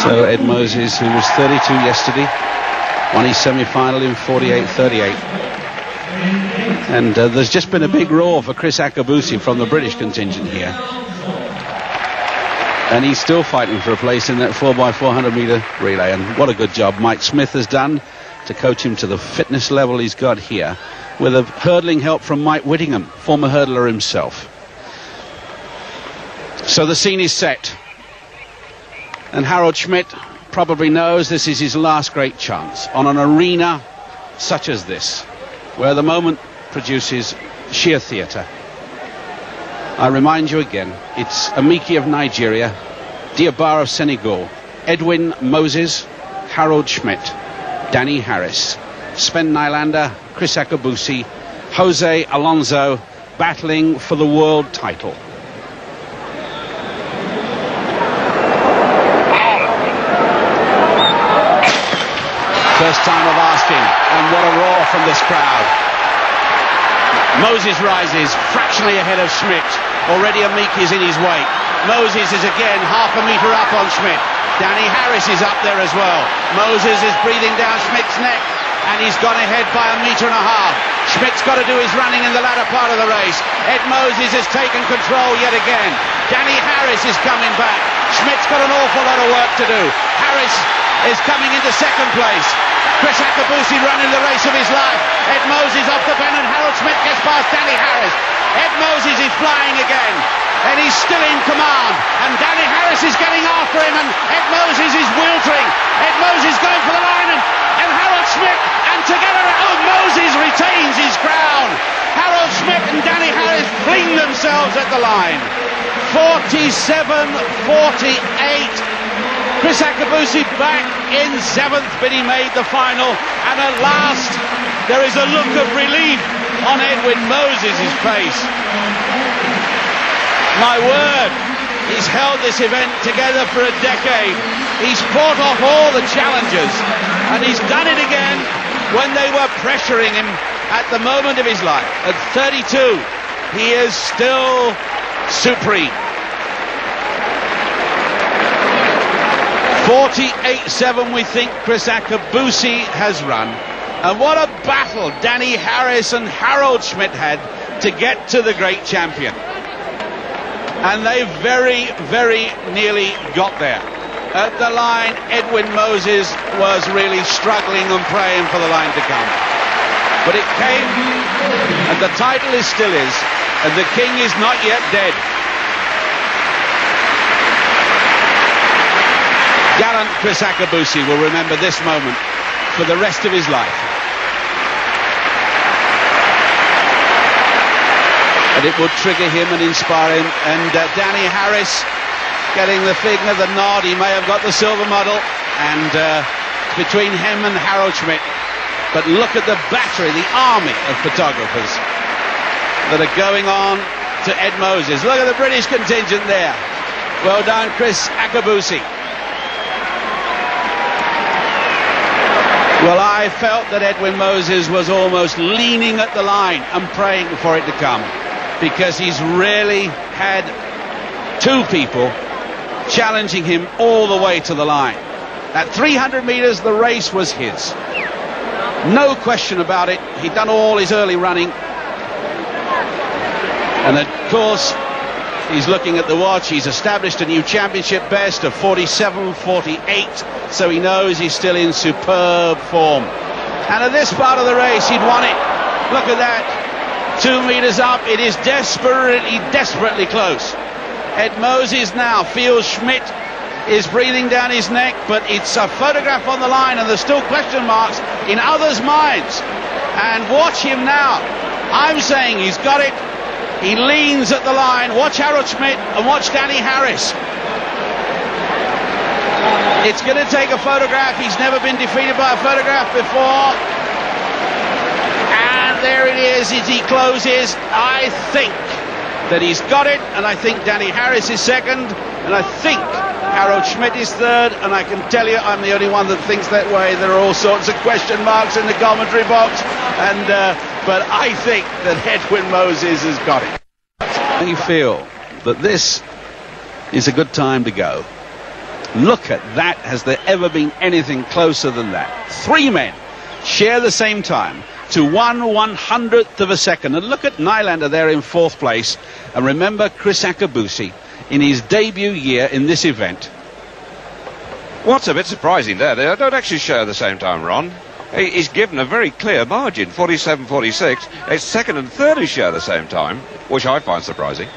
So Ed Moses, who was 32 yesterday, won his semi-final in 48-38. And there's just been a big roar for Chris Akabusi from the British contingent here. And he's still fighting for a place in that 4x400 metre relay. And what a good job Mike Smith has done to coach him to the fitness level he's got here, with a hurdling help from Mike Whittingham, former hurdler himself. So the scene is set. And Harold Schmidt probably knows this is his last great chance on an arena such as this, where the moment produces sheer theatre. I remind you again, it's Amiki of Nigeria, Diabar of Senegal, Edwin Moses, Harold Schmidt, Danny Harris, Sven Nylander, Chris Akabusi, Jose Alonso battling for the world title. First time of asking, and what a roar from this crowd. Moses rises, fractionally ahead of Schmidt. Already Amiki is in his wake. Moses is again half a metre up on Schmidt. Danny Harris is up there as well. Moses is breathing down Schmidt's neck, and he's gone ahead by 1.5 metres. Schmidt's got to do his running in the latter part of the race. Ed Moses has taken control yet again. Danny Harris is coming back. Schmidt's got an awful lot of work to do. Harris is coming into second place. Chris Akabusi running the race of his life. Ed Moses off the bend, and Harold Schmidt gets past Danny Harris. Ed Moses is flying again, and he's still in command, and Danny Harris is getting after him, and Ed Moses is wilting. Ed Moses going for the line, and Harold Schmidt, and together, oh, Moses retains his crown. Harold Schmidt and Danny Harris fling themselves at the line. 47-48. Chris Akabusi back in 7th, but he made the final, and at last there is a look of relief on Edwin Moses' face. My word, he's held this event together for a decade. He's fought off all the challengers, and he's done it again when they were pressuring him at the moment of his life. At 32, he is still supreme. 48-7 we think Chris Akabusi has run. And what a battle Danny Harris and Harold Schmidt had to get to the great champion. And they very, very nearly got there. At the line, Edwin Moses was really struggling and praying for the line to come. But it came, and the title is still his, and the king is not yet dead. Gallant Chris Akabusi will remember this moment for the rest of his life. And it would trigger him and inspire him. And Danny Harris getting the finger, the nod. He may have got the silver medal. And between him and Harold Schmidt. But look at the battery, the army of photographers that are going on to Ed Moses. Look at the British contingent there. Well done, Chris Akabusi. Well, I felt that Edwin Moses was almost leaning at the line and praying for it to come, because he's really had two people challenging him all the way to the line. At 300 metres, the race was his. No question about it. He'd done all his early running. And of course, he's looking at the watch. He's established a new championship best of 47-48, so he knows he's still in superb form. And at this part of the race, he'd won it. Look at that. 2 metres up. It is desperately close. Ed Moses now feels Schmidt is breathing down his neck, but it's a photograph on the line, and there's still question marks in others' minds. And watch him now. I'm saying he's got it. He leans at the line. Watch Harold Schmidt and watch Danny Harris. It's going to take a photograph. He's never been defeated by a photograph before. And there it is as he closes. I think that he's got it, and I think Danny Harris is second, and I think Harold Schmidt is third, and I can tell you I'm the only one that thinks that way. There are all sorts of question marks in the commentary box, and but I think that Edwin Moses has got it. I feel that this is a good time to go. Look at that. Has there ever been anything closer than that? 3 men share the same time to 1/100th of a second. And look at Nylander there in 4th place. And remember Chris Akabusi in his debut year in this event. What's a bit surprising there, they don't actually share the same time, Ron. He's given a very clear margin, 47-46. It's second and third who share the same time, which I find surprising.